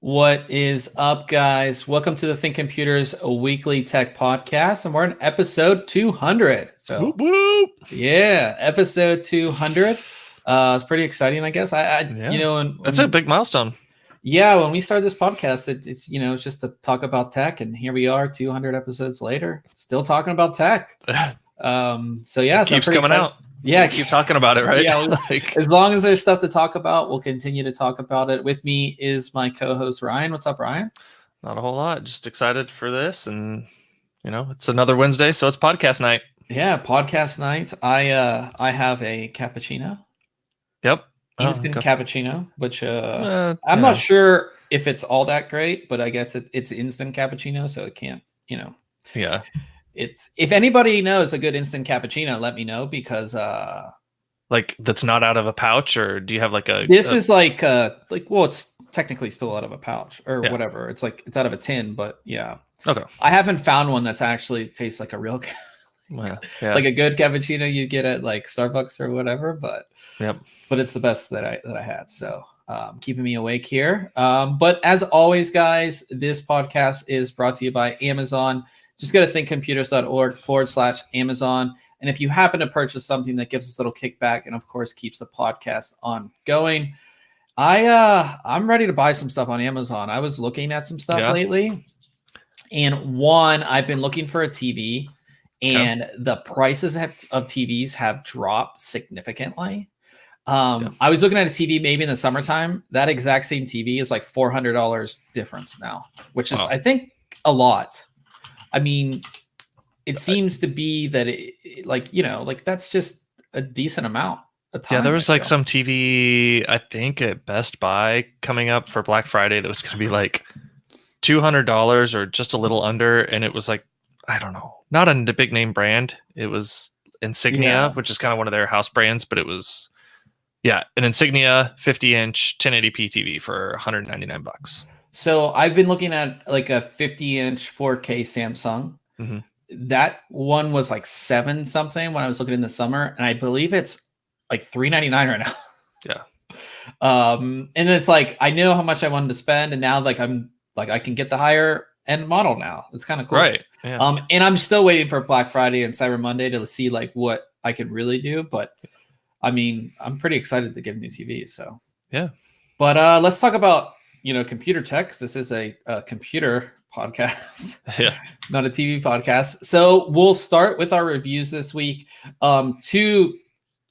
What is up, guys? Welcome to the Think Computers Weekly Tech Podcast, and we're in episode 200. So, whoop, whoop. Yeah, episode 200. It's pretty exciting, I guess. That's a big milestone. Yeah, when we started this podcast, it's just to talk about tech, and here we are, 200 episodes later, still talking about tech. It keeps coming out. Yeah, keep talking about it, right? Yeah, as long as there's stuff to talk about, we'll continue to talk about it. With me is my co-host Ryan. What's up, Ryan? Not a whole lot. Just excited for this, and it's another Wednesday, so it's podcast night. Yeah, podcast night. I have a cappuccino. Yep, Instant cappuccino, which I'm not sure if it's all that great, but I guess it's instant cappuccino, so it can't. Yeah. If anybody knows a good instant cappuccino, let me know, because like that's not out of a pouch, or do you have like it's technically still out of a pouch or whatever. It's out of a tin, but yeah. Okay. I haven't found one that's actually tastes like a real like a good cappuccino you get at like Starbucks or whatever, but it's the best that I had. So keeping me awake here. But as always, guys, this podcast is brought to you by Amazon. Just go to thinkcomputers.org/Amazon. And if you happen to purchase something that gives us a little kickback and, of course, keeps the podcast on going, I'm ready to buy some stuff on Amazon. I was looking at some stuff lately. And I've been looking for a TV, and the prices of TVs have dropped significantly. I was looking at a TV maybe in the summertime. That exact same TV is like $400 difference now, which is, I think, a lot. I mean, it seems to be that that's just a decent amount of time. Yeah, there was like some TV, I think at Best Buy coming up for Black Friday that was going to be like $200 or just a little under. And it was like, I don't know, not a big name brand. It was Insignia, which is kind of one of their house brands, but it was, an Insignia 50-inch 1080p TV for $199. So I've been looking at like a 50-inch 4K Samsung. Mm-hmm. That one was like $7 something when I was looking in the summer, and I believe it's like $399 right now. Yeah. And it's like I know how much I wanted to spend, and now like I'm like I can get the higher end model now. It's kind of cool, right? Yeah. And I'm still waiting for Black Friday and Cyber Monday to see like what I can really do. But I mean, I'm pretty excited to get a new TV. So yeah. But let's talk about computer tech. This is a computer podcast, not a TV podcast. So we'll start with our reviews this week. Two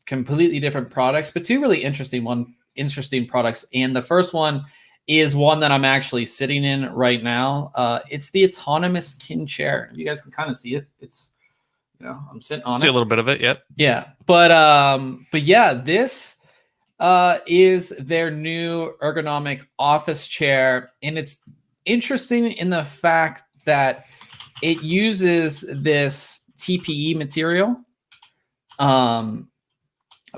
completely different products, but two really interesting products. And the first one is one that I'm actually sitting in right now. It's the autonomous Kinn chair. You guys can kind of see it. It's I'm sitting on it. See a little bit of it. Yep. Yeah, but yeah, this is their new ergonomic office chair, and it's interesting in the fact that it uses this TPE material,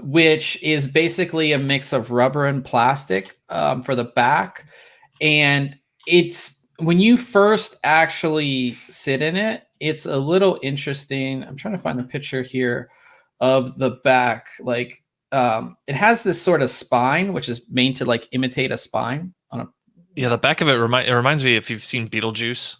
which is basically a mix of rubber and plastic for the back. And it's when you first actually sit in it, it's a little interesting. I'm trying to find the picture here of the back. Like it has this sort of spine, which is made to like imitate a spine on a. Yeah, the back of it reminds me, if you've seen Beetlejuice,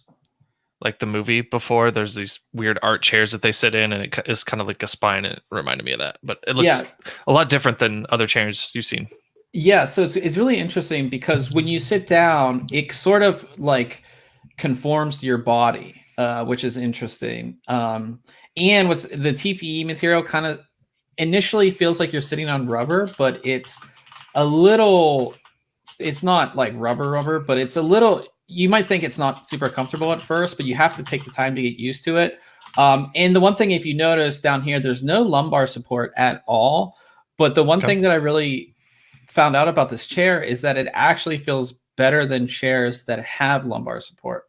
like the movie before, there's these weird art chairs that they sit in, and it is kind of like a spine. It reminded me of that, but it looks a lot different than other chairs you've seen. Yeah, so it's really interesting because when you sit down, it sort of like conforms to your body, which is interesting. And what's the TPE material kind of initially feels like you're sitting on rubber, but it's not like rubber, but it's a little, you might think it's not super comfortable at first, but you have to take the time to get used to it. And the one thing, if you notice down here, there's no lumbar support at all. But the one thing that I really found out about this chair is that it actually feels better than chairs that have lumbar support.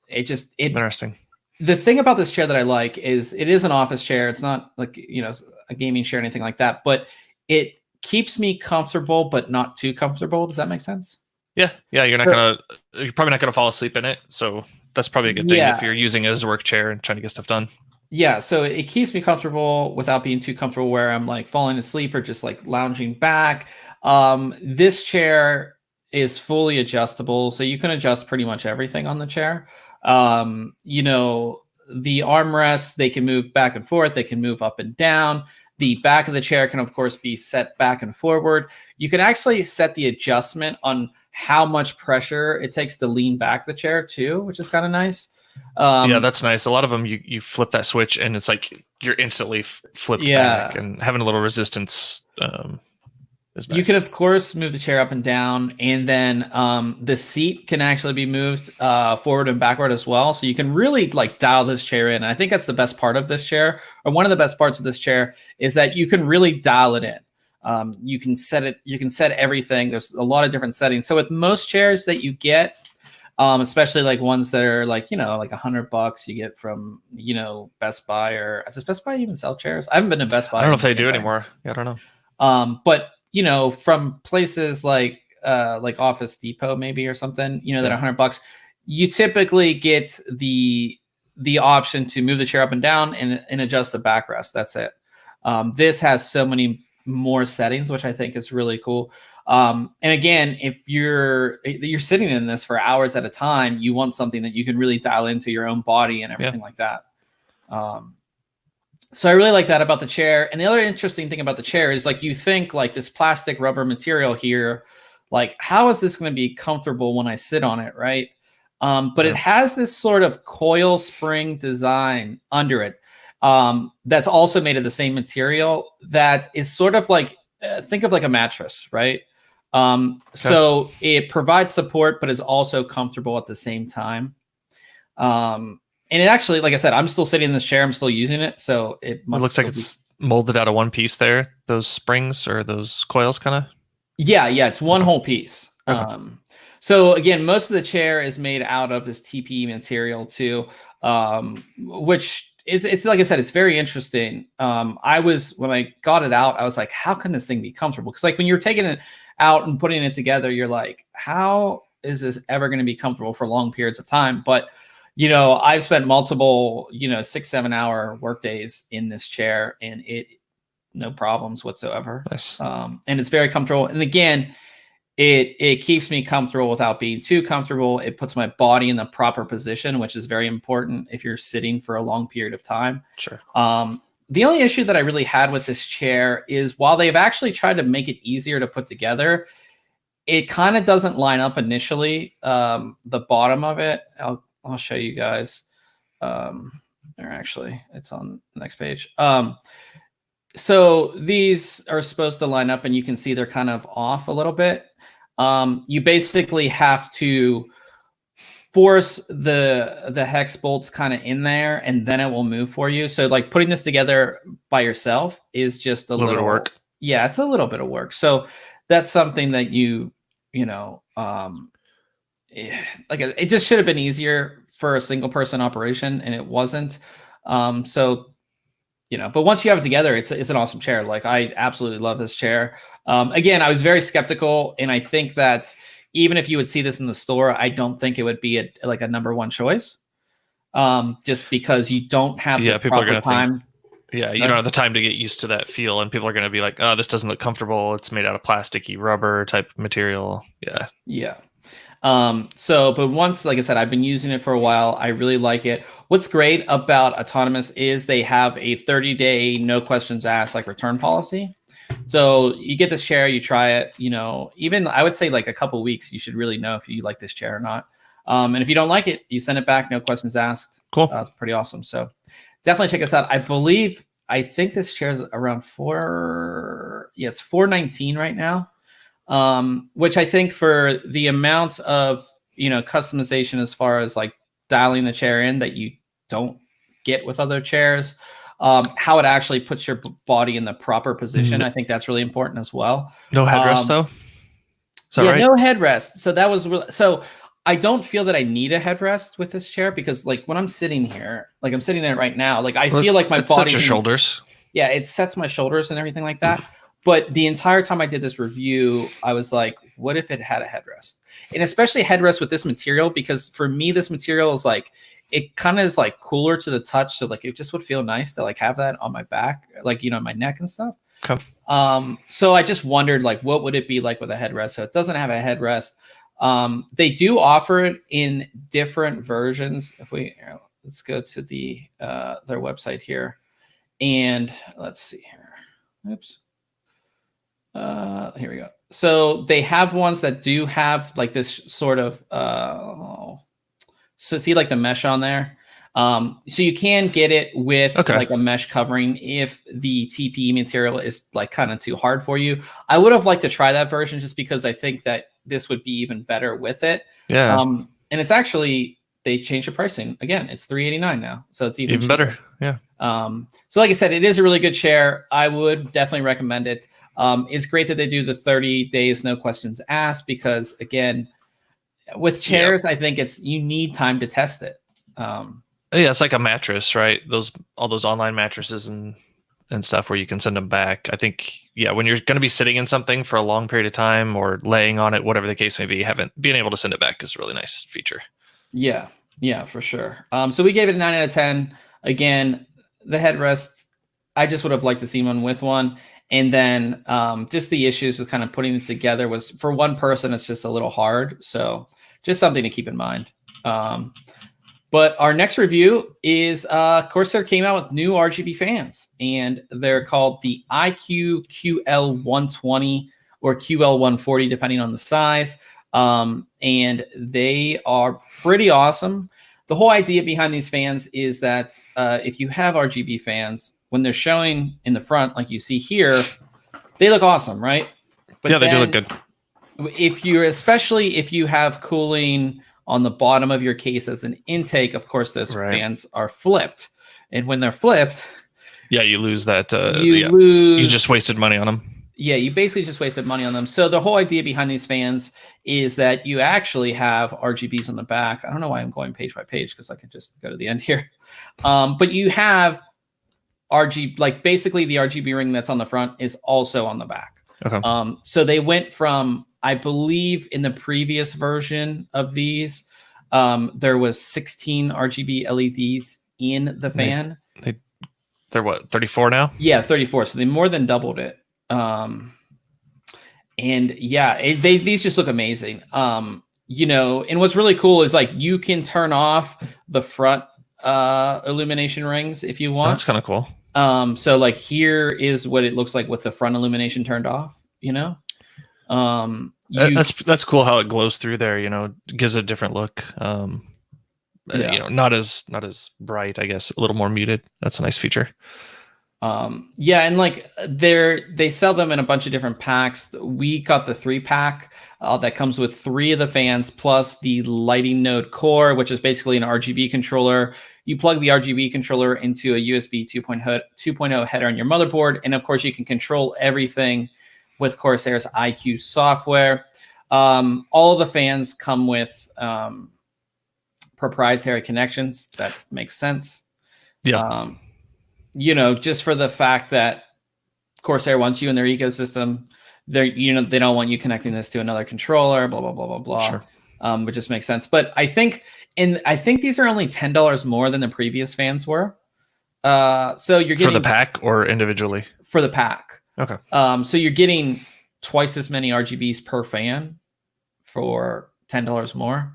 Interesting. The thing about this chair that I like is it is an office chair. It's not like, a gaming chair or anything like that, but it keeps me comfortable, but not too comfortable. Does that make sense? Yeah. You're probably not gonna fall asleep in it. So that's probably a good thing if you're using it as a work chair and trying to get stuff done. Yeah, so it keeps me comfortable without being too comfortable where I'm like falling asleep or just like lounging back. This chair is fully adjustable, so you can adjust pretty much everything on the chair. You know, the armrests, they can move back and forth, they can move up and down. The back of the chair can, of course, be set back and forward. You can actually set the adjustment on how much pressure it takes to lean back the chair too, which is kind of nice. Yeah, that's nice. A lot of them, you flip that switch and it's like you're instantly flipped back, and having a little resistance is nice. You can, of course, move the chair up and down, and then the seat can actually be moved forward and backward as well. So you can really like dial this chair in. And I think that's the best part of this chair, or one of the best parts of this chair, is that you can really dial it in. You can set it. You can set everything. There's a lot of different settings. So with most chairs that you get, especially like ones that are like, you know, like $100 you get from, you know, Best Buy, or does Best Buy even sell chairs? I haven't been to Best Buy. I don't know if they do anymore. Yeah, I don't know. But you know, from places like Office Depot maybe or something, you know, that are $100, you typically get the option to move the chair up and down and adjust the backrest. That's it. This has so many more settings, which I think is really cool. And again, if you're sitting in this for hours at a time, you want something that you can really dial into your own body and everything like that. So I really like that about the chair. And the other interesting thing about the chair is, like, you think like this plastic rubber material here, like, how is this going to be comfortable when I sit on it, right? But it has this sort of coil spring design under it that's also made of the same material that is sort of like, think of like a mattress, right? So it provides support, but is also comfortable at the same time. And it actually, like I said, I'm still sitting in this chair. I'm still using it. So it looks like it's molded out of one piece there. Those springs or those coils kind of. Yeah. It's one whole piece. Okay. So again, most of the chair is made out of this TPE material too, which it's like I said, it's very interesting. When I got it out, I was like, how can this thing be comfortable? Because like when you're taking it out and putting it together, you're like, how is this ever going to be comfortable for long periods of time? But you know, I've spent multiple, 6-7 hour work days in this chair, and no problems whatsoever. Nice. And it's very comfortable. And again, it keeps me comfortable without being too comfortable. It puts my body in the proper position, which is very important if you're sitting for a long period of time. Sure. The only issue that I really had with this chair is, while they've actually tried to make it easier to put together, it kind of doesn't line up initially. The bottom of it, I'll show you guys. Or actually, it's on the next page. So these are supposed to line up, and you can see they're kind of off a little bit. You basically have to force the hex bolts kind of in there, and then it will move for you. So like putting this together by yourself is just a little bit of work. Yeah, it's a little bit of work. So that's something that like it just should have been easier for a single person operation, and it wasn't. But once you have it together, it's an awesome chair. Like, I absolutely love this chair. Again, I was very skeptical, and I think that even if you would see this in the store, I don't think it would be a number one choice. Just because you don't have the people are proper time. You don't have the time to get used to that feel, and people are going to be like, oh, this doesn't look comfortable. It's made out of plasticky rubber type material. Yeah. But once, like I said, I've been using it for a while. I really like it. What's great about Autonomous is they have a 30-day, no questions asked, like, return policy. So you get this chair, you try it, even I would say like a couple weeks, you should really know if you like this chair or not. And if you don't like it, you send it back, no questions asked. Cool. It's pretty awesome. So definitely check us out. I think this chair is around it's $419 right now. Which I think, for the amount of, customization as far as like dialing the chair in that you don't get with other chairs, how it actually puts your body in the proper position. I think that's really important as well. No headrest though. Right? No headrest. So that was so I don't feel that I need a headrest with this chair, because like when I'm sitting here, like I'm sitting in it right now, like I feel like my body, your shoulders. Yeah, it sets my shoulders and everything like that. But the entire time I did this review, I was like, what if it had a headrest? And especially a headrest with this material, because for me, this material is like, it kind of is like cooler to the touch. So like, it just would feel nice to like have that on my back, like, my neck and stuff. Okay. So I just wondered, like, what would it be like with a headrest? So it doesn't have a headrest. They do offer it in different versions. If we let's go to their website here, and let's see here. Oops. Here we go. So they have ones that do have like this sort of so see like the mesh on there. So you can get it with like a mesh covering if the TPE material is like kind of too hard for you. I would have liked to try that version just because I think that this would be even better with it. Yeah. And it's actually, they changed the pricing again. It's $389 now, so it's even better. Yeah. So like I said, it is a really good chair. I would definitely recommend it. It's great that they do the 30 days, no questions asked, because again, with chairs, I think you need time to test it. Yeah, it's like a mattress, right? All those online mattresses and stuff where you can send them back. I think, when you're going to be sitting in something for a long period of time or laying on it, whatever the case may be, being able to send it back is a really nice feature. Yeah, for sure. So we gave it a 9 out of 10. Again, the headrest, I just would have liked to see one with one. And then just the issues with kind of putting it together was, for one person, it's just a little hard. So just something to keep in mind. But our next review is Corsair came out with new RGB fans, and they're called the iQ QL120 or QL140, depending on the size. And they are pretty awesome. The whole idea behind these fans is that if you have RGB fans, when they're showing in the front, like you see here, they look awesome, right? But yeah, they do look good. Especially if you have cooling on the bottom of your case as an intake, of course, those fans are flipped. And when they're flipped, you lose that. You just wasted money on them. Yeah, you basically just wasted money on them. So the whole idea behind these fans is that you actually have RGBs on the back. I don't know why I'm going page by page, because I can just go to the end here. But you have RGB, like basically the RGB ring that's on the front is also on the back. Okay. So they went from, I believe in the previous version of these, there was 16 RGB LEDs in the fan. They're what, 34 now? Yeah, 34. So they more than doubled it. And these just look amazing. And what's really cool is like you can turn off the front illumination rings if you want. That's kind of cool. So like here is what it looks like with the front illumination turned off, that's cool how it glows through there, gives it a different look. Not as bright, I guess, a little more muted. That's a nice feature. And like they sell them in a bunch of different packs. We got the 3-pack that comes with 3 of the fans plus the lighting node core, which is basically an RGB controller. You plug the RGB controller into a USB 2.0 header on your motherboard, and of course you can control everything with Corsair's iQ software. All of the fans come with proprietary connections. That makes sense. Yeah. Just for the fact that Corsair wants you in their ecosystem, they don't want you connecting this to another controller, blah, blah, blah, blah, blah. Sure. Which just makes sense. But I think these are only $10 more than the previous fans were. So you're getting for the pack or individually? For the pack. Okay. So you're getting twice as many RGBs per fan for $10 more,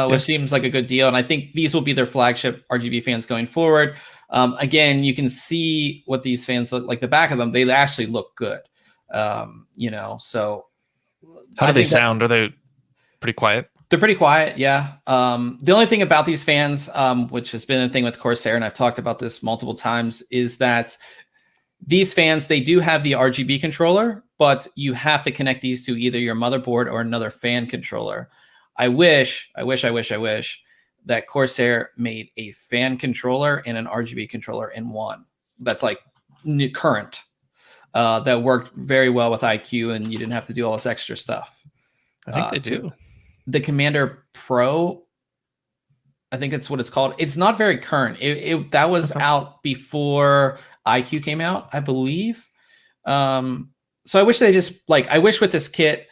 which seems like a good deal. And I think these will be their flagship RGB fans going forward. Again, you can see what these fans look like. The back of them, they actually look good. So how do they sound? Are they pretty quiet? They're pretty quiet. Yeah. The only thing about these fans, which has been a thing with Corsair, and I've talked about this multiple times, is that these fans, they do have the RGB controller, but you have to connect these to either your motherboard or another fan controller. I wish that Corsair made a fan controller and an RGB controller in one. That's like current. That worked very well with iQ, and you didn't have to do all this extra stuff. I think they do. The Commander Pro, I think that's what it's called. It's not very current. That was out before iQ came out, I believe. So I wish they just I wish with this kit,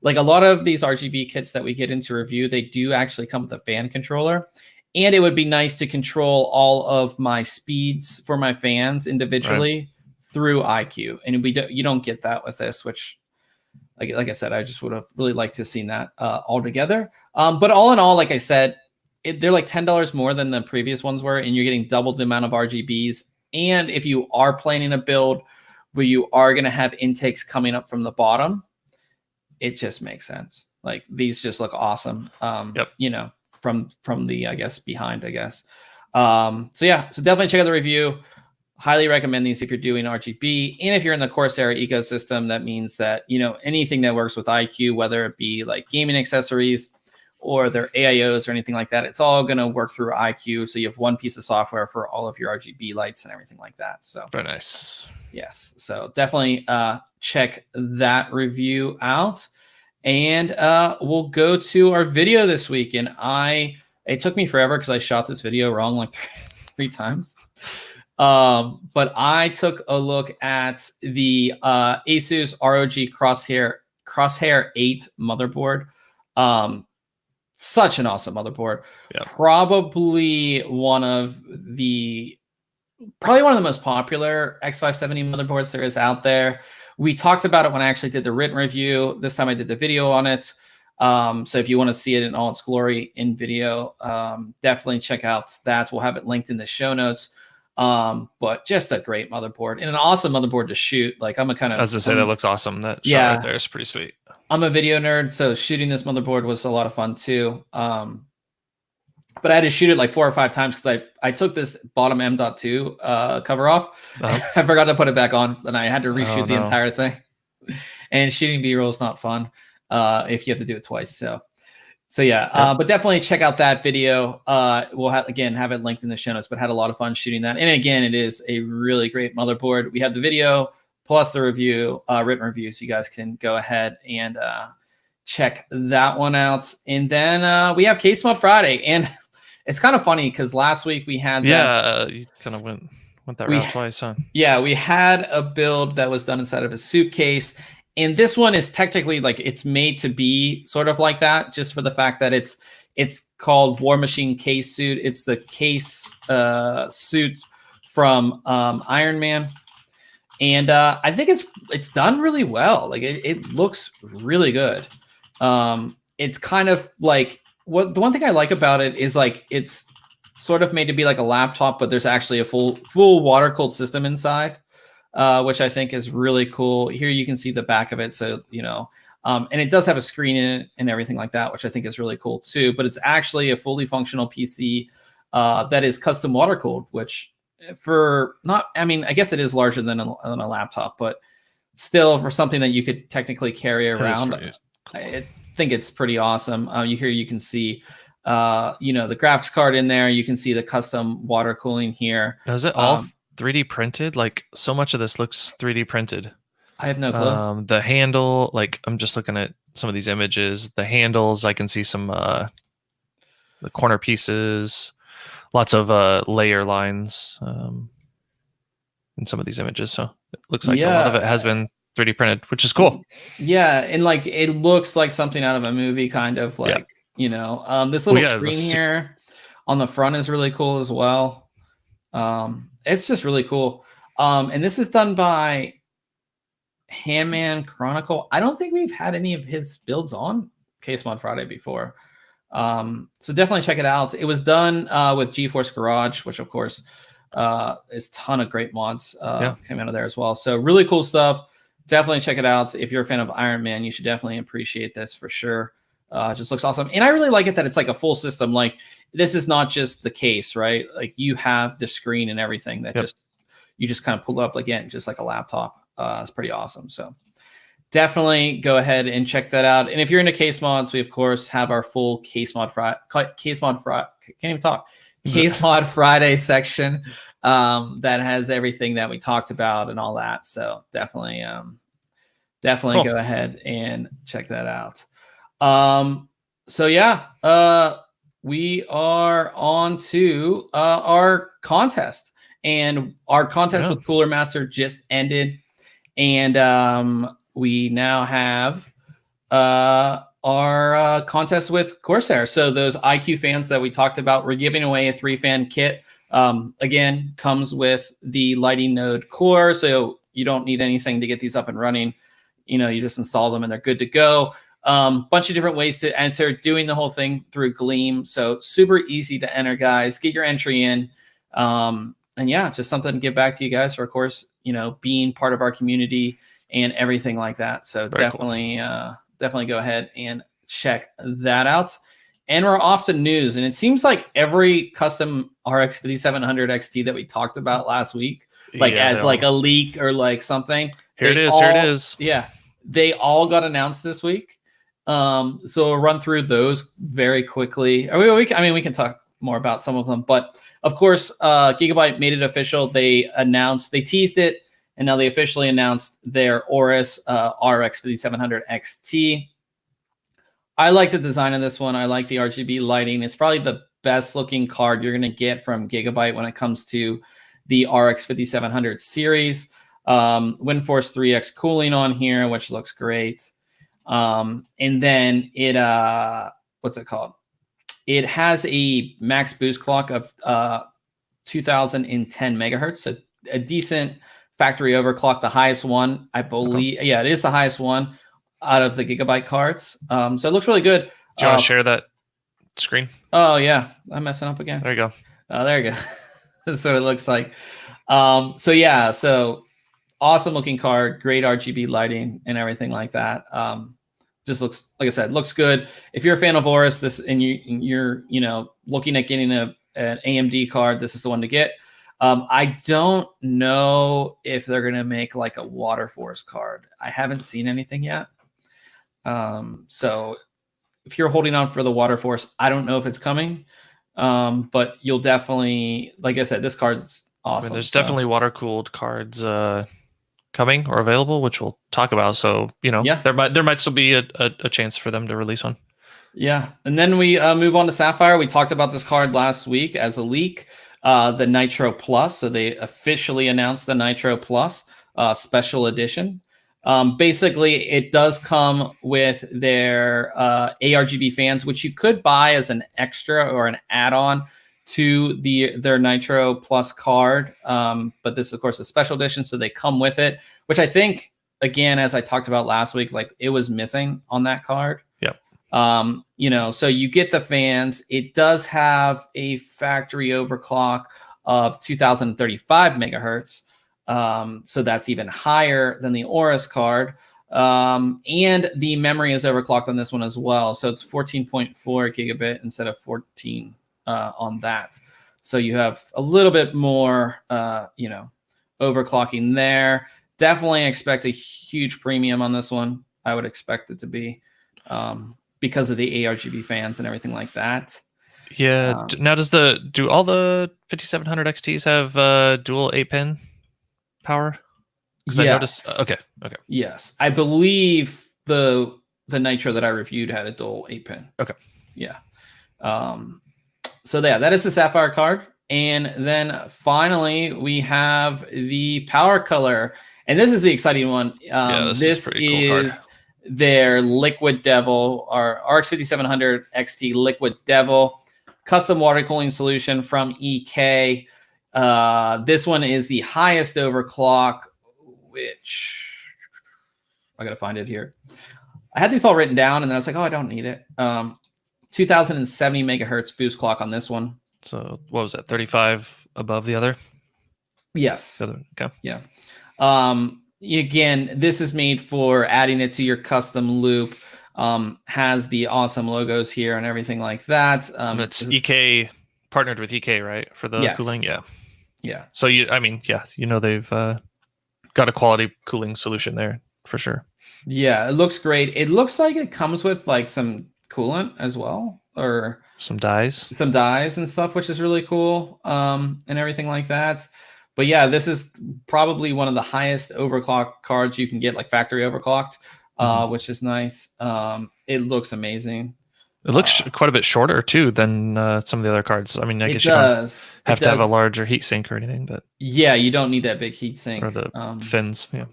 like a lot of these RGB kits that we get into review, they do actually come with a fan controller. And it would be nice to control all of my speeds for my fans individually through iQ, and you don't get that with this, which like I said, I just would have really liked to have seen that all together. But all in all, like I said, they're like $10 more than the previous ones were, and you're getting double the amount of RGBs. And if you are planning a build where you are going to have intakes coming up from the bottom, it just makes sense. Like these just look awesome. You know, from the, I guess, behind, I guess. So definitely check out the review. Highly recommend these if you're doing RGB, and if you're in the Corsair ecosystem. That means that, you know, anything that works with iQ, whether it be like gaming accessories or their AIOs or anything like that, it's all going to work through iQ. So you have one piece of software for all of your RGB lights and everything like that. So very nice. Yes. So definitely check that review out. And we'll go to our video this week. And it took me forever because I shot this video wrong like three times. But I took a look at the Asus ROG Crosshair 8 motherboard. Such an awesome motherboard. Yeah. Probably one of the most popular X570 motherboards there is out there. We talked about it when I actually did the written review. This time I did the video on it. So if you want to see it in all its glory in video, definitely check out that. We'll have it linked in the show notes. But just a great motherboard and an awesome motherboard to shoot. Like I was to say, that looks awesome. That shot right there is pretty sweet. I'm a video nerd, so shooting this motherboard was a lot of fun too. But I had to shoot it like 4 or 5 times because I took this bottom M.2 cover off. I forgot to put it back on, and I had to reshoot the entire thing. And shooting B-roll is not fun if you have to do it twice. So yeah. But definitely check out that video. We'll have it linked in the show notes, but had a lot of fun shooting that. And again, it is a really great motherboard. We have the video plus the review, written review, so you guys can go ahead and check that one out. And then we have Case Mod Friday, and it's kind of funny because last week we had you kind of went that route twice, huh? Yeah, we had a build that was done inside of a suitcase. And this one is technically like it's made to be sort of like that, just for the fact that it's called War Machine Case Suit. It's the case suit from Iron Man, and I think it's done really well. Like it looks really good. It's kind of like the one thing I like about it is like it's sort of made to be like a laptop, but there's actually a full water cooled system inside. Which I think is really cool. Here you can see the back of it. So, you know, and it does have a screen in it and everything like that, which I think is really cool too. But it's actually a fully functional PC that is custom water cooled, which I guess it is larger than a laptop, but still for something that you could technically carry around, cool. I think it's pretty awesome. You can see, the graphics card in there. You can see the custom water cooling here. Now, is it all 3D printed? Like so much of this looks 3D printed. I have no clue. The handle, like I'm just looking at some of these images. The handles, I can see some the corner pieces, lots of layer lines in some of these images. So it looks like a lot of it has been 3D printed, which is cool. Yeah, and like it looks like something out of a movie, kind of like this little screen here on the front is really cool as well. It's just really cool. And this is done by Handman Chronicle. I don't think we've had any of his builds on Case Mod Friday before. So definitely check it out. It was done with GeForce Garage, which of course is a ton of great mods came out of there as well. So really cool stuff. Definitely check it out. If you're a fan of Iron Man, you should definitely appreciate this for sure. It just looks awesome. And I really like it that it's like a full system. Like this is not just the case, right? Like you have the screen and everything that you just kind of pull up again, just like a laptop. It's pretty awesome. So definitely go ahead and check that out. And if you're into case mods, we of course have our full Case Mod Friday section that has everything that we talked about and all that. So definitely cool. Go ahead and check that out. We are on to our contest, and our contest with Cooler Master just ended, and we now have our contest with Corsair. So those IQ fans that we talked about, we're giving away a 3-fan kit. Again, comes with the lighting node core. So You don't need anything to get these up and running. You just install them and they're good to go. Bunch of different ways to enter, doing the whole thing through Gleam. So super easy to enter, guys. Get your entry in. And yeah, just something to give back to you guys for, of course, being part of our community and everything like that. So Very definitely, definitely go ahead and check that out. And we're off to news. And it seems like every custom RX 5700 XT that we talked about last week, as like a leak or like something. Here it is. Yeah. They all got announced this week. So we'll run through those very quickly. We can talk more about some of them, but of course, Gigabyte made it official. They teased it, and now they officially announced their Aorus RX 5700 XT. I like the design of this one. I like the RGB lighting. It's probably the best looking card you're going to get from Gigabyte when it comes to the RX 5700 series. WindForce 3X cooling on here, which looks great. And then it, what's it called? It has a max boost clock of 2010 megahertz, so a decent factory overclock, the highest one, I believe. Okay. Yeah, it is the highest one out of the Gigabyte cards. So it looks really good. Do you want to share that screen? Oh yeah, I'm messing up again. There you go. There you go. That's what it looks like. So awesome looking card, great RGB lighting and everything like that. Just looks, like I said, looks good. If you're a fan of Aorus, you're looking at getting an AMD card, this is the one to get. I don't know if they're gonna make like a WaterForce card. I haven't seen anything yet. So if you're holding on for the WaterForce, I don't know if it's coming. But you'll definitely, like I said, this card's awesome. There's definitely water-cooled cards coming or available, which we'll talk about. So, there might still be a chance for them to release one. Yeah. And then we move on to Sapphire. We talked about this card last week as a leak, the Nitro Plus. So they officially announced the Nitro Plus special edition. Basically, it does come with their ARGB fans, which you could buy as an extra or an add-on to their Nitro Plus card. But this, of course, is a special edition, so they come with it, which I think, again, as I talked about last week, like it was missing on that card. Yep. So you get the fans. It does have a factory overclock of 2035 megahertz. So that's even higher than the Aorus card. And the memory is overclocked on this one as well. So it's 14.4 gigabit instead of 14 on that. So you have a little bit more, overclocking there. Definitely expect a huge premium on this one. I would expect it to be because of the ARGB fans and everything like that. Yeah. Now, do all the 5700 XTs have dual 8-pin power? Because I noticed. Okay. Yes, I believe the Nitro that I reviewed had a dual 8-pin. Okay. Yeah. So that is the Sapphire card, and then finally we have the Power Color, and this is the exciting one. This is cool card. Their Liquid Devil, or RX 5700 XT Liquid Devil, custom water cooling solution from EK. This one is the highest overclock, which I gotta find it here. I had these all written down, and then I was like, oh, I don't need it. 2070 megahertz boost clock on this one. So what was that? 35 above the other? Yes. The other, okay. Yeah. Again, this is made for adding it to your custom loop. Has the awesome logos here and everything like that. It's EK partnered with EK, right? For the cooling. Yeah. Yeah. So they've got a quality cooling solution there for sure. Yeah, it looks great. It looks like it comes with like some coolant as well, or some dyes and stuff, which is really cool. And everything like that. But yeah, this is probably one of the highest overclock cards you can get, like factory overclocked, which is nice. It looks amazing. It looks quite a bit shorter too than some of the other cards. I mean, I guess you don't have to have a larger heatsink or anything, but yeah, you don't need that big heatsink or the fins. Yeah.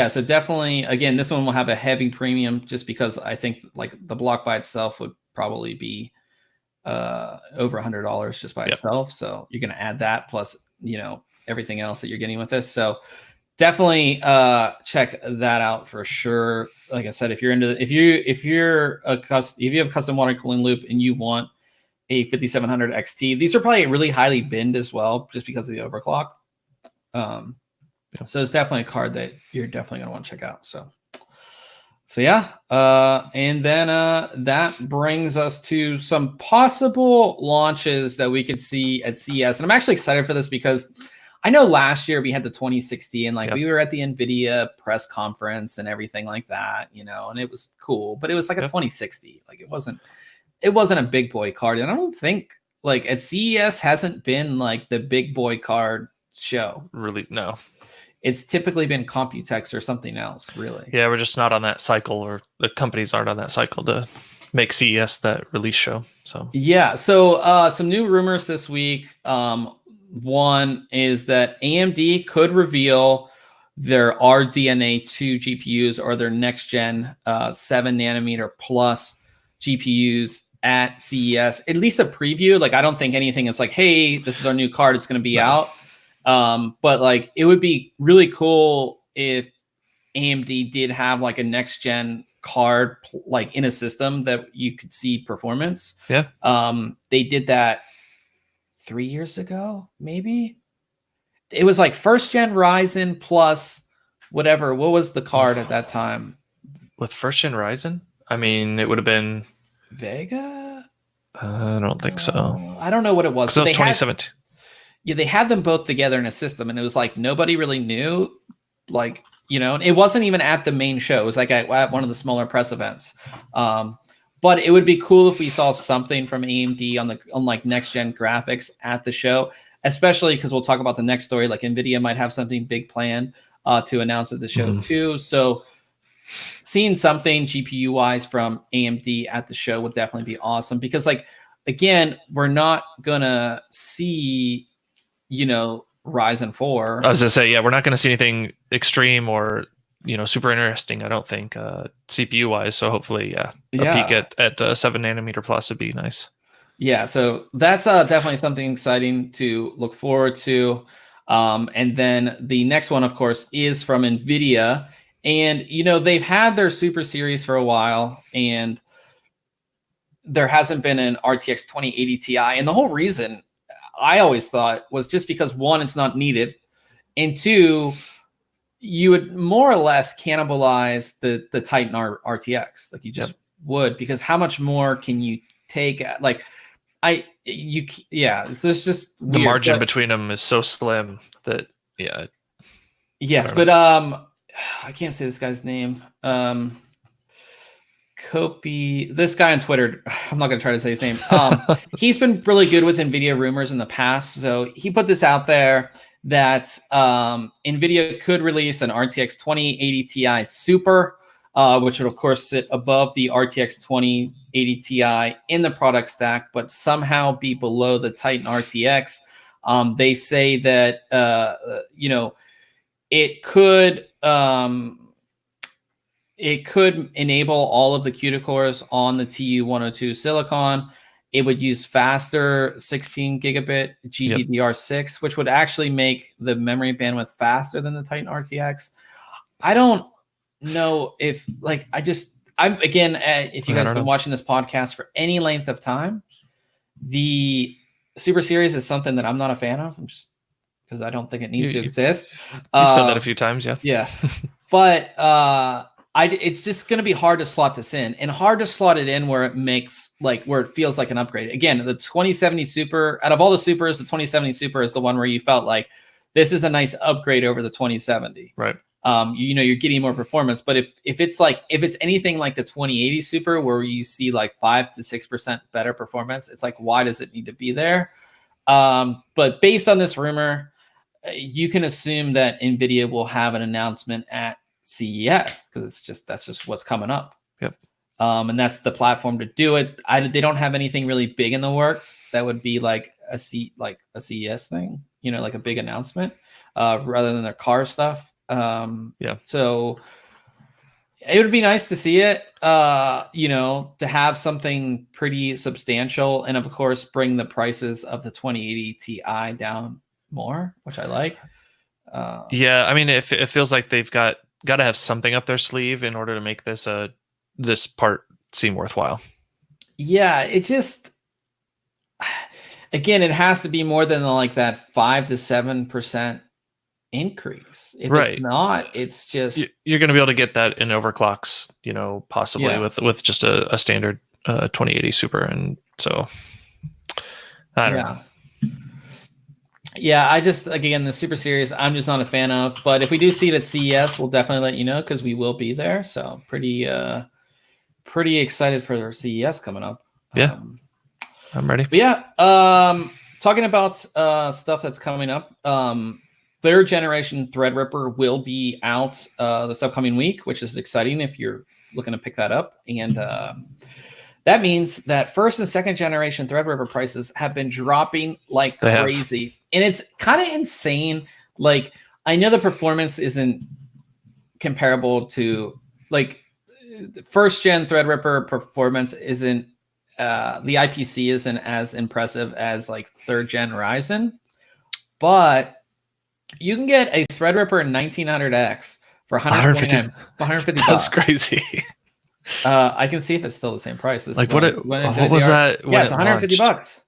So definitely, again, this one will have a heavy premium just because I think like the block by itself would probably be over $100 just by itself. So you're going to add that plus, everything else that you're getting with this. So definitely check that out for sure. Like I said, if you have custom water cooling loop and you want a 5700 XT, these are probably really highly binned as well, just because of the overclock. So it's definitely a card that you're definitely gonna want to check out. So yeah, and then that brings us to some possible launches that we could see at CES, and I'm actually excited for this because I know last year we had the 2060 and we were at the Nvidia press conference and everything like that, and it was cool, but it was like a 2060. Like it wasn't a big boy card, and I don't think at CES hasn't been like the big boy card show. Really, no. It's typically been Computex or something else, really. Yeah, we're just not on that cycle, or the companies aren't on that cycle to make CES that release show. So yeah, so some new rumors this week. One is that AMD could reveal their RDNA 2 GPUs or their next gen 7 nanometer plus GPUs at CES. At least a preview. I don't think anything is hey, this is our new card, it's going to be out. But it would be really cool if AMD did have a next gen card in a system that you could see performance. Yeah. They did that 3 years ago, maybe. It was first gen Ryzen plus whatever. What was the card at that time? With first gen Ryzen? I mean, it would have been Vega? I don't think so. I don't know what it was. So that was 2017. Yeah, they had them both together in a system, and it was nobody really knew, and it wasn't even at the main show. It was at one of the smaller press events. But it would be cool if we saw something from AMD on next gen graphics at the show, especially because we'll talk about the next story. Nvidia might have something big planned to announce at the show too. So seeing something GPU wise from AMD at the show would definitely be awesome, because again, we're not gonna see Ryzen 4. I was gonna say, yeah, we're not gonna see anything extreme or super interesting, I don't think, CPU wise. So hopefully, a peek at 7 nanometer plus would be nice. Yeah, so that's definitely something exciting to look forward to. And then the next one, of course, is from Nvidia, and they've had their Super Series for a while, and there hasn't been an RTX 2080 Ti, and the whole reason I always thought was just because, one, it's not needed, and two, you would more or less cannibalize the Titan RTX. You just would, because how much more can you take? It's just weird. The margin between them is so slim that but I can't say this guy's name. This guy on Twitter, I'm not going to try to say his name. He's been really good with Nvidia rumors in the past. So he put this out there that Nvidia could release an RTX 2080 Ti Super, which would of course sit above the RTX 2080 Ti in the product stack, but somehow be below the Titan RTX. They say that it could enable all of the CUDA cores on the TU102 silicon. It would use faster 16 gigabit GDDR6, which would actually make the memory bandwidth faster than the Titan RTX. I don't know if if you guys have been watching this podcast for any length of time, the Super Series is something that I'm not a fan of. I'm just because I don't think it needs to exist. You've said that a few times, yeah. Yeah. But it's just going to be hard to slot this in, and hard to slot it in where it makes where it feels like an upgrade. Again, the 2070 Super, out of all the Supers, the 2070 Super is the one where you felt this is a nice upgrade over the 2070. Right. You're getting more performance, but if it's anything like the 2080 Super, where you see 5 to 6% better performance, it's why does it need to be there? But based on this rumor, you can assume that Nvidia will have an announcement at CES, because that's just what's coming up. Yep. And that's the platform to do it. They don't have anything really big in the works that would be a CES thing, a big announcement, rather than their car stuff. So it would be nice to see it, to have something pretty substantial, and of course bring the prices of the 2080 Ti down more, which I like. Yeah, I mean, it feels like they've got to have something up their sleeve in order to make this part seem worthwhile. Yeah, it just, again, it has to be more than like that 5 to 7% increase. If Right. it's not, it's just you're going to be able to get that in overclocks, possibly with just a standard 2080 Super, and so I don't know. Yeah, I just, again, the Super Series, I'm just not a fan of. But if we do see it at CES, we'll definitely let you know because we will be there. So pretty excited for CES coming up. Yeah, I'm ready. But yeah, talking about stuff that's coming up. Third generation Threadripper will be out this upcoming week, which is exciting if you're looking to pick that up. And that means that first and second generation Threadripper prices have been dropping like crazy. And it's kind of insane. Like, I know the performance isn't comparable to, like, first gen Threadripper performance isn't, the IPC isn't as impressive as like third gen Ryzen, but you can get a Threadripper 1900X for $150. That's crazy. I can see if it's still the same price. Like what was that? Yeah, it's $150.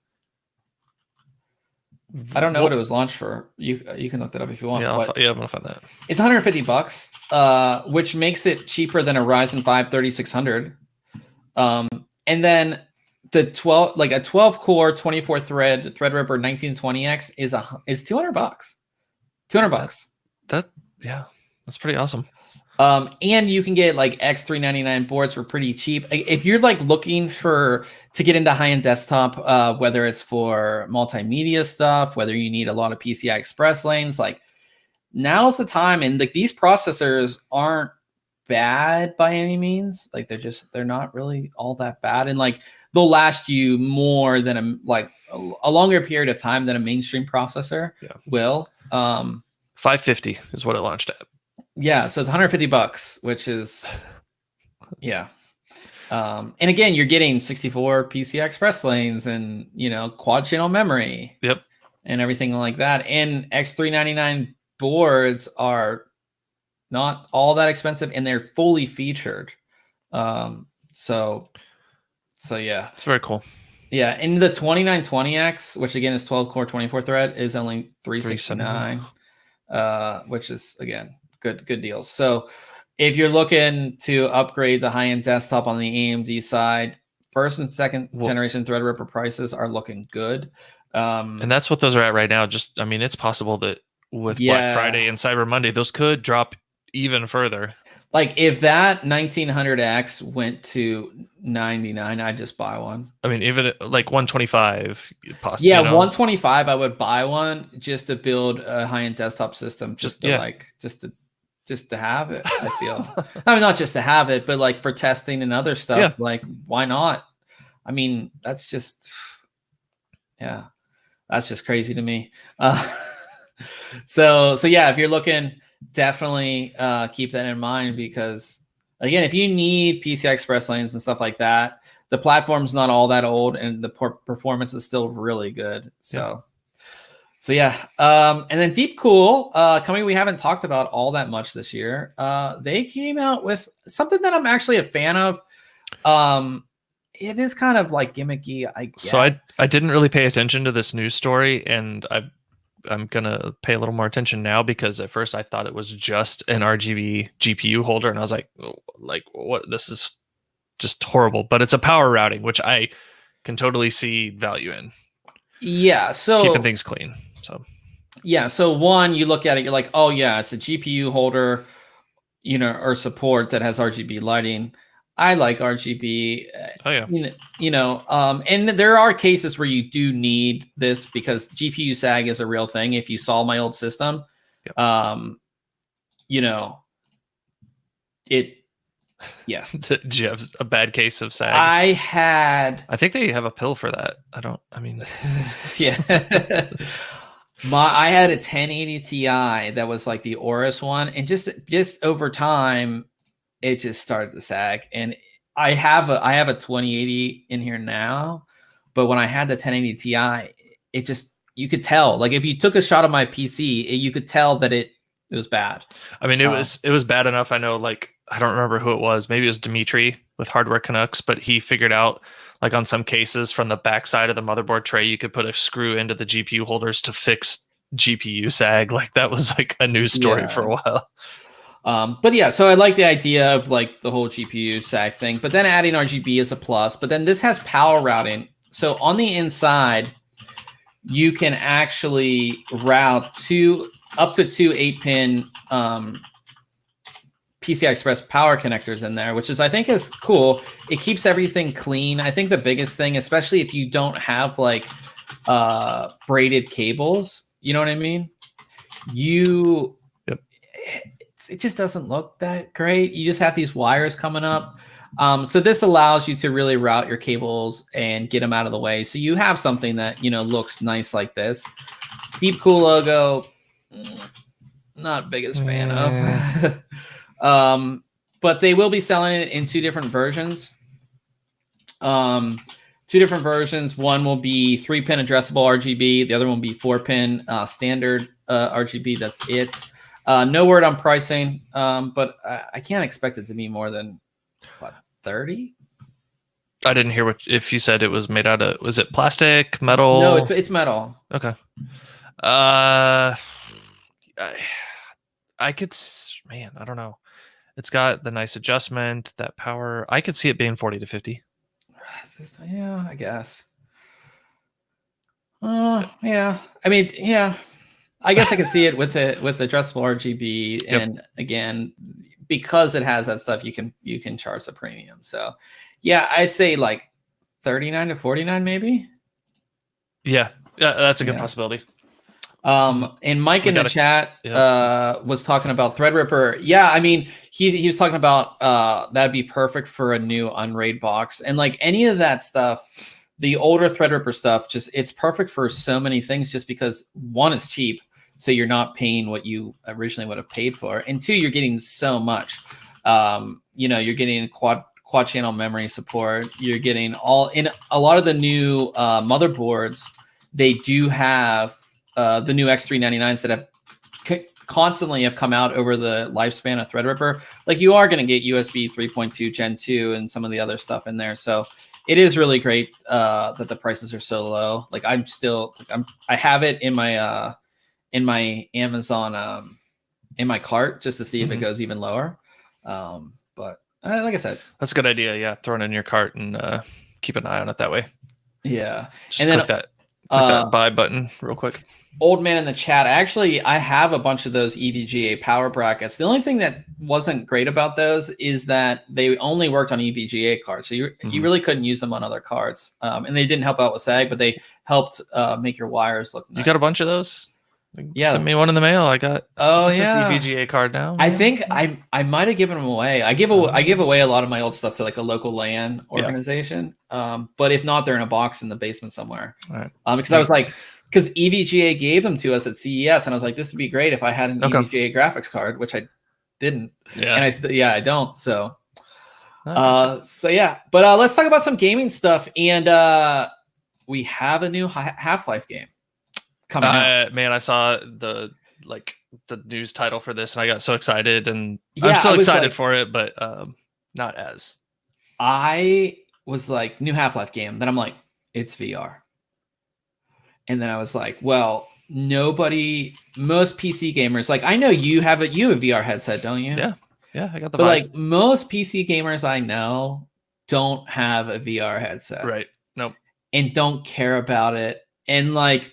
I don't know what it was launched for. You can look that up if you want. Yeah, I'm gonna find that. It's $150, which makes it cheaper than a Ryzen 5 3600. And then the 12 core 24 thread Threadripper 1920X is $200. That's pretty awesome. And you can get like X399 boards for pretty cheap. If you're like looking to get into high-end desktop, whether it's for multimedia stuff, whether you need a lot of PCI Express lanes, like now's the time. And like these processors aren't bad by any means. Like they're not really all that bad. And like they'll last you more than a longer period of time than a mainstream processor will. 550 is what it launched at. Yeah, so it's $150, which is and again, you're getting 64 PCI Express lanes and quad channel memory. Yep. And everything like that. And X399 boards are not all that expensive and they're fully featured. So yeah. It's very cool. Yeah, and the 2920X, which again is 12 core 24 thread, is only $369, which is again good deals. So if you're looking to upgrade the high-end desktop on the AMD side, first and second generation Threadripper prices are looking good. And that's what those are at right now. It's possible that with Black Friday and Cyber Monday, those could drop even further. Like if that 1900X went to 99, I'd just buy one. I mean, even like 125, possibly. Yeah, 125, I would buy one just to build a high-end desktop system, just to have it. I feel. I mean, not just to have it, but like for testing and other stuff. Yeah. Like, why not? I mean, that's just crazy to me. So yeah, if you're looking, definitely keep that in mind because again, if you need PCI Express lanes and stuff like that, the platform's not all that old and the performance is still really good. So yeah. And then Deep Cool, coming, we haven't talked about all that much this year. They came out with something that I'm actually a fan of. It is kind of like gimmicky, I guess. So I didn't really pay attention to this news story, and I'm gonna pay a little more attention now because at first I thought it was just an RGB GPU holder, and I was like, what? This is just horrible. But it's a power routing, which I can totally see value in. Yeah, so keeping things clean. So yeah, so one, you look at it, you're like, oh yeah, it's a GPU holder, or support that has RGB lighting. I like RGB. Oh yeah. And there are cases where you do need this because GPU sag is a real thing. If you saw my old system, it. Yeah. Did you have a bad case of sag? I think they have a pill for that. Yeah. I had a 1080 Ti that was like the Aorus one, and just over time, it just started to sag. And I have a 2080 in here now, but when I had the 1080 Ti, it just you could tell. Like if you took a shot of my PC, you could tell that it was bad. I mean, it was bad enough. I know, like, I don't remember who it was. Maybe it was Dimitri with Hardware Canucks, but he figured out, like, on some cases from the backside of the motherboard tray, you could put a screw into the GPU holders to fix GPU sag. Like that was like a news story for a while. But yeah, so I like the idea of like the whole GPU sag thing, but then adding RGB is a plus. But then this has power routing. So on the inside, you can actually route up to two 8-pin PCI Express power connectors in there, which I think is cool. It keeps everything clean. I think the biggest thing, especially if you don't have like braided cables, you know what I mean? It just doesn't look that great. You just have these wires coming up. So this allows you to really route your cables and get them out of the way. So you have something that, looks nice like this. Deep Cool logo, not biggest fan of. But they will be selling it in two different versions. One will be 3-pin addressable RGB. The other one will be 4-pin standard RGB. That's it. No word on pricing, but I can't expect it to be more than, what, 30? I didn't hear if you said it was made out of, was it plastic, metal? No, it's metal. Okay. I could, man, I don't know. It's got the nice adjustment, that power. I could see it being 40 to 50. Yeah, I guess. Yeah. I mean, yeah. I guess I could see it with addressable RGB, and again, because it has that stuff, you can charge the premium. So, yeah, I'd say like 39 to 49, maybe. Yeah, that's a good possibility. And Mike in the chat was talking about Threadripper. Yeah, I mean, he was talking about that'd be perfect for a new Unraid box, and like any of that stuff. The older Threadripper stuff, it's perfect for so many things, just because one, is cheap, so you're not paying what you originally would have paid for, and two, you're getting so much. You're getting quad channel memory support. You're getting in a lot of the new motherboards. They do have the new X399s that have constantly have come out over the lifespan of Threadripper. Like you are going to get USB 3.2 Gen 2 and some of the other stuff in there. So it is really great that the prices are so low. Like I have it in my Amazon in my cart just to see if it goes even lower. But like I said, that's a good idea. Yeah, throw it in your cart and keep an eye on it that way. Yeah, just click that buy button real quick. Old man in the chat. I have a bunch of those EVGA power brackets. The only thing that wasn't great about those is that they only worked on EVGA cards. So you really couldn't use them on other cards. And they didn't help out with SAG, but they helped make your wires look nice. You got a bunch of those? Yeah. Send me one in the mail. I got this EVGA card now. I think I might have given them away. I give away a lot of my old stuff to like a local LAN organization. But if not, they're in a box in the basement somewhere. All right. Because I was like, because EVGA gave them to us at CES, and I was like, this would be great if I had an EVGA graphics card, which I didn't. Yeah. And I don't. So, But let's talk about some gaming stuff. And we have a new Half-Life game coming out. Man, I saw the news title for this, and I got so excited, and I'm still excited for it, but not as. I was like, new Half-Life game. Then I'm like, it's VR. And then I was like, well, most PC gamers, like I know you have a VR headset, don't you? Yeah, I got the But Vive. like most PC gamers I know don't have a VR headset. Right. Nope. And don't care about it. And like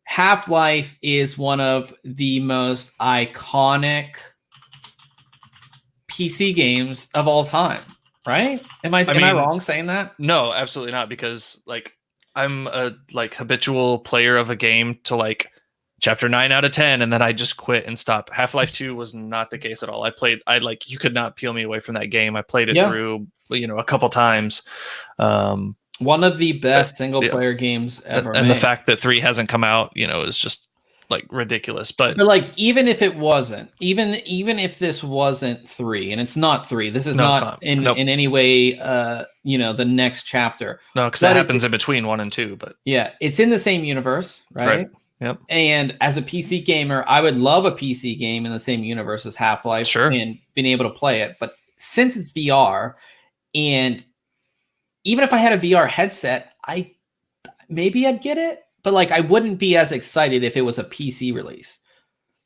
Half-Life is one of the most iconic PC games of all time, right? Am I wrong saying that? No, absolutely not, because like I'm a habitual player of a game to like chapter 9 out of 10, and then I just quit and stop. Half-Life 2 was not the case at all. You could not peel me away from that game. I played it through, a couple times. One of the best single player games ever. And the fact that 3 hasn't come out, is just like ridiculous. But like even if it wasn't, even if this wasn't 3, and it's not 3, this is not in any way the next chapter. No, because that happens in between 1 and 2. But yeah, it's in the same universe, right? Yep. And as a PC gamer, I would love a PC game in the same universe as Half-Life and being able to play it. But since it's VR, and even if I had a VR headset, maybe I'd get it, but like I wouldn't be as excited if it was a PC release.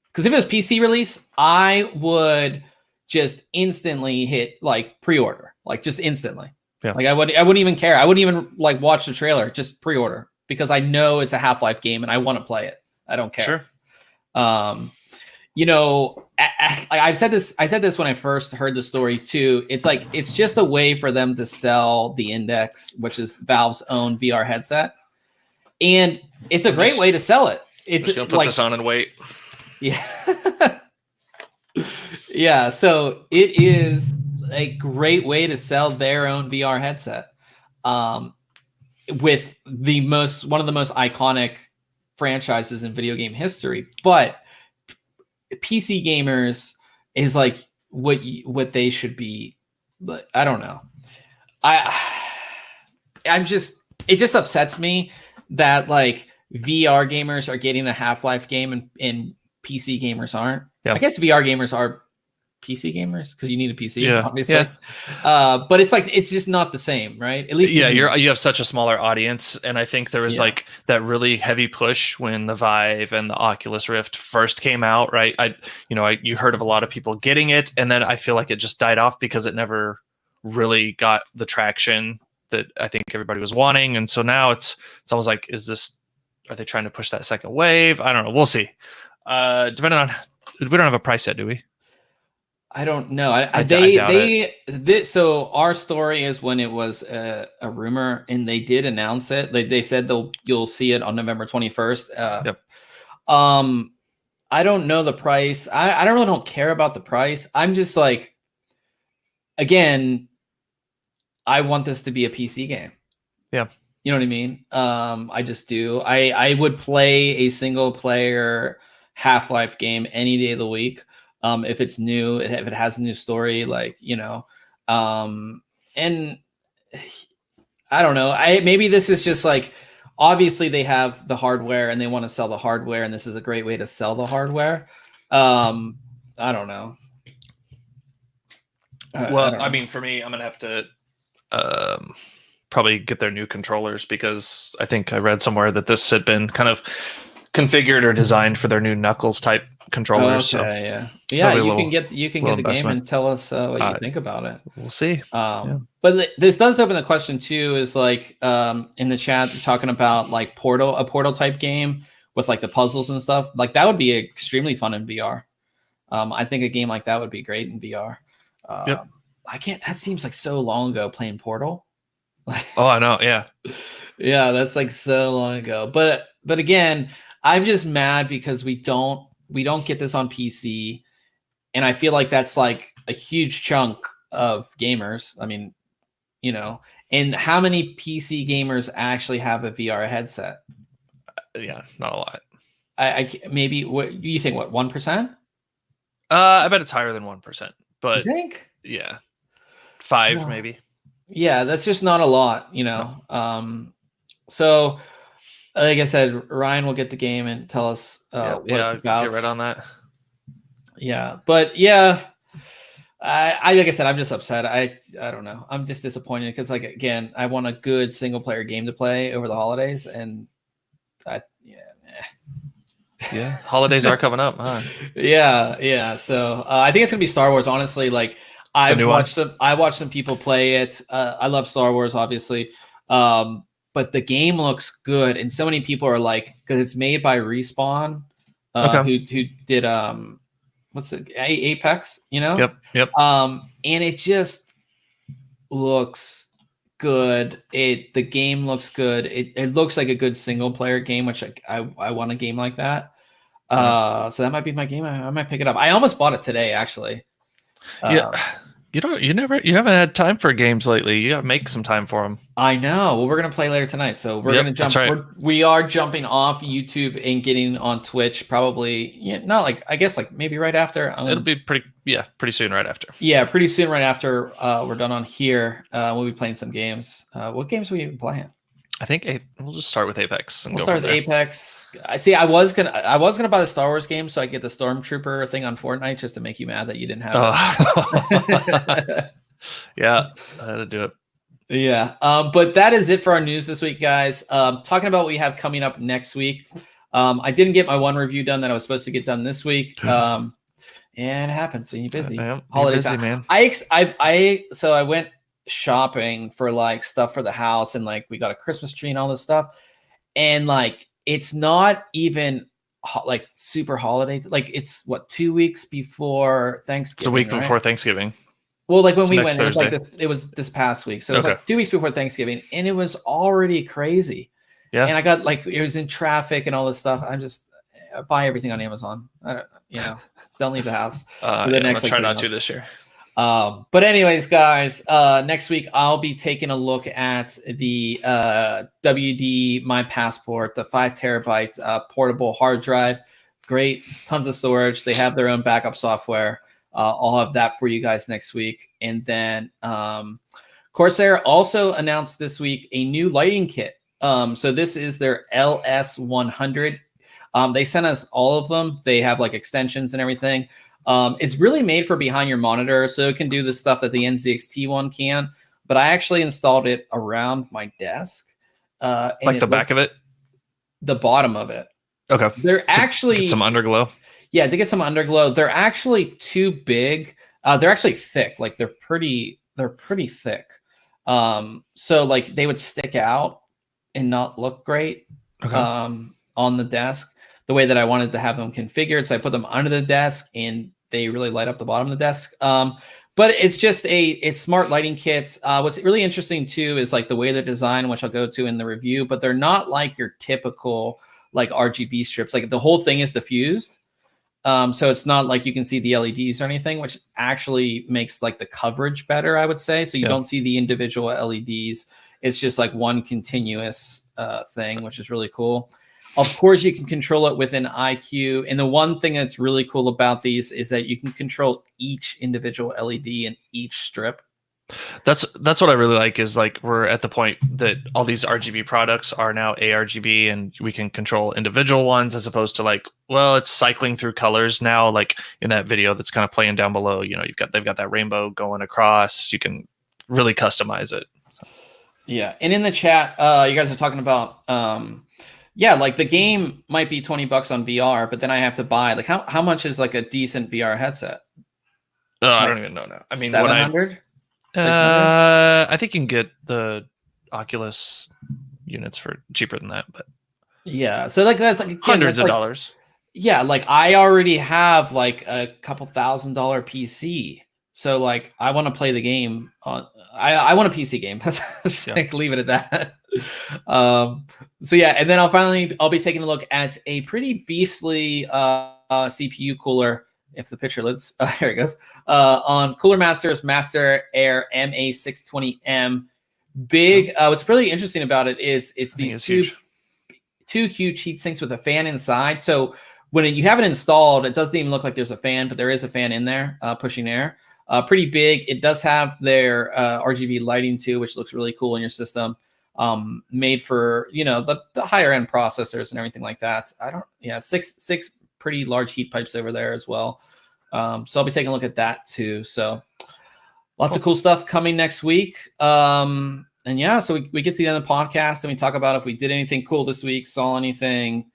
Because if it was PC release, I would just instantly hit like pre-order, like just instantly. Yeah. Like I wouldn't even care. I wouldn't even like watch the trailer, just pre-order, because I know it's a Half-Life game and I want to play it. I don't care. Sure. You know, I said this when I first heard the story too. It's like, it's just a way for them to sell the Index, which is Valve's own VR headset. And it's a great way to sell it. It's just gonna put this on and wait. Yeah. Yeah. So it is a great way to sell their own VR headset. With one of the most iconic franchises in video game history. But PC gamers is like what they should be. But I don't know. It just upsets me that like VR gamers are getting a Half-Life game and PC gamers aren't. Yeah. I guess VR gamers are PC gamers because you need a PC, obviously. Yeah. But it's like, it's just not the same, right? At least you have such a smaller audience, and I think there was like that really heavy push when the Vive and the Oculus Rift first came out, right? You heard of a lot of people getting it, and then I feel like it just died off because it never really got the traction that I think everybody was wanting, and so now it's almost like, are they trying to push that second wave? I don't know. We'll see. Depending on, we don't have a price yet, do we? I don't know. So our story is when it was a rumor, and they did announce it. They said you'll see it on November 21st. Yep. I don't know the price. I don't care about the price. I'm just like, again, I want this to be a PC game. Yeah. You know what I mean? I just do. I would play a single player Half-Life game any day of the week. If it's new, if it has a new story, like, and I don't know. Maybe this is just like, obviously they have the hardware and they want to sell the hardware, and this is a great way to sell the hardware. I don't know. I mean, for me, I'm gonna have to probably get their new controllers, because I think I read somewhere that this had been kind of configured or designed for their new Knuckles type controllers. Okay, you can get the game and tell us what you think about it. We'll see. But this does open the question too, is like in the chat talking about like a Portal type game with like the puzzles and stuff. Like that would be extremely fun in VR. I think a game like that would be great in VR. That seems like so long ago playing Portal. Oh, I know. Yeah. Yeah, that's like so long ago. But again, I'm just mad because we don't get this on PC, and I feel like that's like a huge chunk of gamers. I mean, and how many PC gamers actually have a VR headset? Yeah, not a lot. Maybe, what do you think? What, 1%? I bet it's higher than 1%. But you think? Yeah, 5 maybe. Yeah, that's just not a lot, So, like I said, Ryan will get the game and tell us what it's about. Get right on that. Yeah, but yeah, I like I said, I'm just upset. I don't know. I'm just disappointed because, like, again, I want a good single player game to play over the holidays, and holidays are coming up, huh? Yeah. So I think it's gonna be Star Wars. Honestly, like I watched some people play it. I love Star Wars, obviously. But the game looks good, and so many people are like, because it's made by Respawn, who did what's it, Apex, Yep. And it just looks good. The game looks good. It looks like a good single player game, which I want a game like that. So that might be my game. I might pick it up. I almost bought it today, actually. You haven't had time for games lately. You gotta make some time for them. I know. Well, we're gonna play later tonight, so we're gonna jump. Right. We are jumping off YouTube and getting on Twitch. Probably, not like, I guess like maybe right after. It'll be pretty soon right after. Yeah, pretty soon right after we're done on here. We'll be playing some games. What games are we even playing? I think we'll just start with Apex. And we'll go start from with there. Apex. I see. I was gonna buy the Star Wars game so I get the Stormtrooper thing on Fortnite just to make you mad that you didn't have it. Yeah, I had to do it. Yeah. But that is it for our news this week, guys. Talking about what we have coming up next week. I didn't get my one review done that I was supposed to get done this week. And it happens when you're busy. Holiday busy, time, man. So I went shopping for like stuff for the house, and like we got a Christmas tree and all this stuff, and like it's not even like super holiday. Like it's what 2 weeks before Thanksgiving. It's a week before Thanksgiving. Well, like when we went, it was this past week, so it was like 2 weeks before Thanksgiving, and it was already crazy. Yeah, and I got like it was in traffic and all this stuff. I buy everything on Amazon. Don't leave the house. I'm gonna try not to this year. But anyways, guys, next week I'll be taking a look at the WD My Passport, the 5 terabyte portable hard drive. Great, tons of storage. They have their own backup software. I'll have that for you guys next week. And then Corsair also announced this week a new lighting kit. So this is their LS100. They sent us all of them. They have like extensions and everything. It's really made for behind your monitor, so it can do the stuff that the NZXT one can. But I actually installed it around my desk. Like the back of it? The bottom of it. Okay. They're actually... Get some underglow? Yeah, to get some underglow. They're actually too big. They're actually thick. Like they're pretty thick. So like they would stick out and not look great on the desk the way that I wanted to have them configured. So I put them under the desk and they really light up the bottom of the desk. But it's just it's smart lighting kits. What's really interesting too is like the way they're designed, which I'll go to in the review, but they're not like your typical like RGB strips. Like the whole thing is diffused. So it's not like you can see the LEDs or anything, which actually makes like the coverage better, I would say. So you don't see the individual LEDs. It's just like one continuous thing, which is really cool. Of course, you can control it with an IQ. And the one thing that's really cool about these is that you can control each individual LED in each strip. That's what I really like is like we're at the point that all these RGB products are now ARGB and we can control individual ones as opposed to like, well, it's cycling through colors now. Like in that video that's kind of playing down below, they've got that rainbow going across. You can really customize it. So. Yeah. And in the chat, you guys are talking about, like the game might be $20 on VR, but then I have to buy like how much is like a decent VR headset? I don't even know now. I mean, 700? I think you can get the Oculus units for cheaper than that, but yeah, so like that's like hundreds of dollars. Yeah, like I already have like a couple $1,000 PC, so like I want to play the game on. I want a PC game. Just like leave it at that. So yeah, and then I'll be taking a look at a pretty beastly CPU cooler. If the picture loads, here it goes. On Cooler Master's Master Air MA620M. Big. What's really interesting about it is it's these two huge heat sinks with a fan inside. So when you have it installed, it doesn't even look like there's a fan, but there is a fan in there pushing air. Pretty big. It does have their RGB lighting too, which looks really cool in your system. Made for the higher end processors and everything like that. Six pretty large heat pipes over there as well. So I'll be taking a look at that too. So lots of cool stuff coming next week. And yeah, so we get to the end of the podcast and we talk about if we did anything cool this week, saw anything.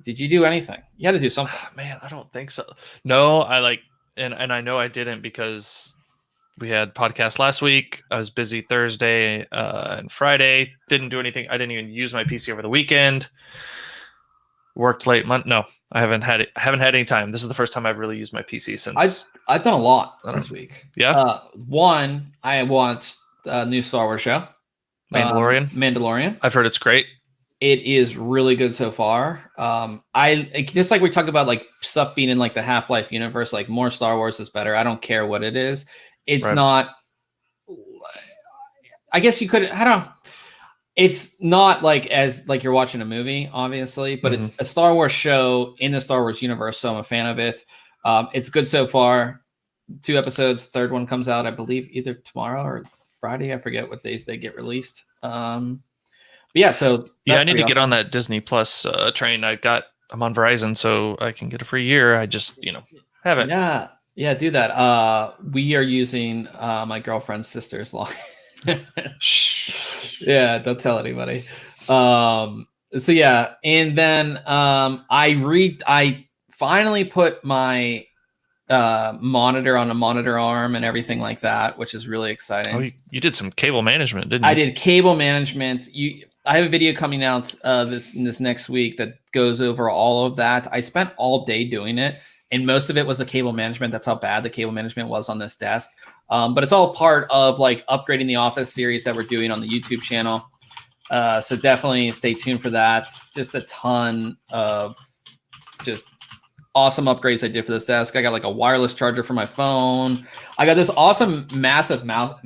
Did you do anything? You had to do something. Man, I don't think so. No, and I know I didn't because we had podcast last week. I was busy Thursday and Friday. Didn't do anything. I didn't even use my PC over the weekend. Worked late month. No, I haven't had any time. This is the first time I've really used my PC since. I've done a lot this week. Yeah. One, I watched a new Star Wars show, Mandalorian. I've heard it's great. It is really good so far. I just like we talk about like stuff being in like the Half-Life universe, like more Star Wars is better. I don't care what it is. It's not. I guess you could. I don't. It's not like as like you're watching a movie, obviously, but it's a Star Wars show in the Star Wars universe, so I'm a fan of it. It's good so far. 2 episodes. Third one comes out, I believe, either tomorrow or Friday. I forget what days they get released. yeah, so yeah, I need to get on that Disney Plus train. I'm on Verizon, so I can get a free year. I just, have it. Yeah, do that. We are using my girlfriend's sister's line. Shh. Yeah, don't tell anybody. So yeah, and then I finally put my monitor on a monitor arm and everything like that, which is really exciting. Oh, you did some cable management, didn't you? I did cable management. I have a video coming out this next week that goes over all of that. I spent all day doing it, and most of it was the cable management. That's how bad the cable management was on this desk. But it's all part of like upgrading the Office series that we're doing on the YouTube channel. So definitely stay tuned for that. Just a ton of just awesome upgrades I did for this desk. I got like a wireless charger for my phone. I got this awesome massive mouse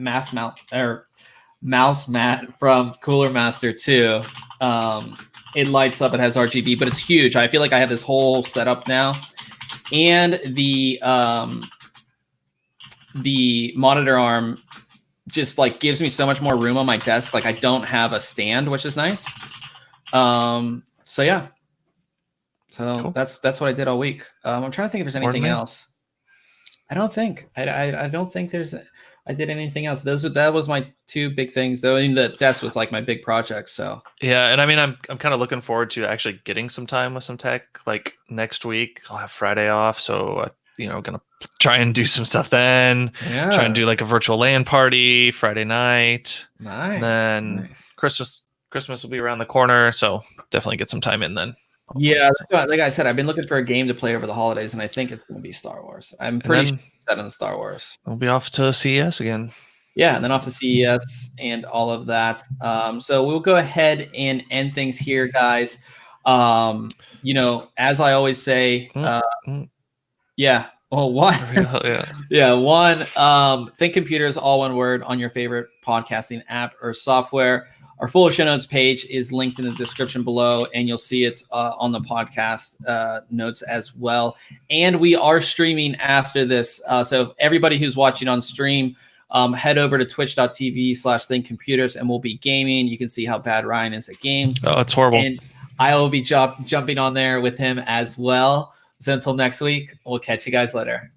mat from Cooler Master too. It lights up. It has RGB, but it's huge. I feel like I have this whole setup now, and the monitor arm just like gives me so much more room on my desk. Like I don't have a stand, which is nice. So yeah. So cool. That's what I did all week. I'm trying to think if there's anything else. I don't think. I don't think I did anything else. That was my two big things, though. I mean, the desk was like my big project. So yeah, and I mean, I'm kind of looking forward to actually getting some time with some tech. Like next week, I'll have Friday off, so gonna try and do some stuff then. Yeah. Try and do like a virtual LAN party Friday night. Nice. And then Christmas will be around the corner, so definitely get some time in then. Yeah, like I said, I've been looking for a game to play over the holidays, and I think it's going to be Star Wars. I'm pretty sure it's set on Star Wars. We'll be off to CES again. Yeah, and then off to CES and all of that. So we'll go ahead and end things here, guys. As I always say, yeah. Well, one. Yeah, one. ThinkComputers, all one word, on your favorite podcasting app or software. Our full show notes page is linked in the description below, and you'll see it on the podcast notes as well. And we are streaming after this. So everybody who's watching on stream, head over to twitch.tv/ThinkComputers, and we'll be gaming. You can see how bad Ryan is at games. Oh, it's horrible. And I will be jumping on there with him as well. So until next week, we'll catch you guys later.